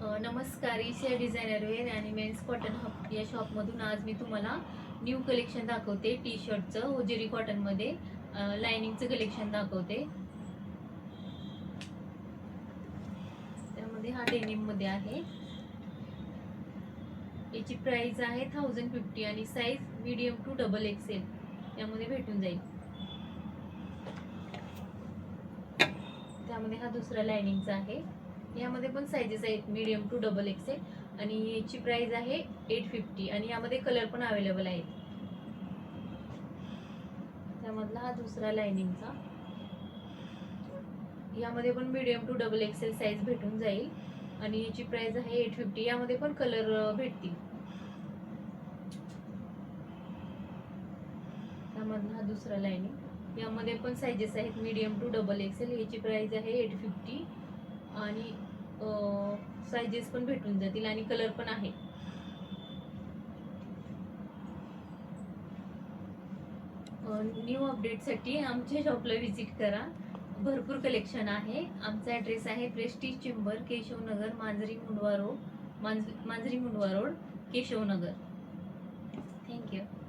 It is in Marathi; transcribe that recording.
नमस्कार, ईशिया डिझायनर वेअर आणि मेन्स कॉटन हब या शॉपमधून आज मी तुम्हाला न्यू कलेक्शन दाखवते. टी शर्टचं होजेरी कॉटनमध्ये लायनिंगचं कलेक्शन दाखवते. त्यामध्ये हा डेनिममध्ये आहे. याची प्राइस आहे 1050 आणि size medium to double XL यामध्ये भेटून जाईल. त्यामध्ये हा दुसरा लायनिंगचा आहे. यामध्ये पण साइजेस आहेत मीडियम टू डबल एक्सेल आणि याची प्राइस आहे 850 आणि यामध्ये कलर पण अवेलेबल आहेत. त्यामधला हा दुसरा लायनिंगचा, यामध्ये पण medium to double XL size भेटून जाईल आणि याची प्राइस आहे 850. यामध्ये पण कलर भेटतील. त्यामधला हा दुसरा लायनिंग, यामध्ये पण साइजेस आहेत मीडियम टू डबल एक्सेल. याची प्राइस आहे 850 आणि साइजेस पण भेटून जातील आणि कलर पण आहे. न्यू अपडेटसाठी आमच्या शॉपला व्हिजिट करा. भरपूर कलेक्शन आहे. आमचा ॲड्रेस आहे प्रेस्टीज चेंबर, केशवनगर, मांजरी मुंडवा रोड, केशवनगर. थँक्यू.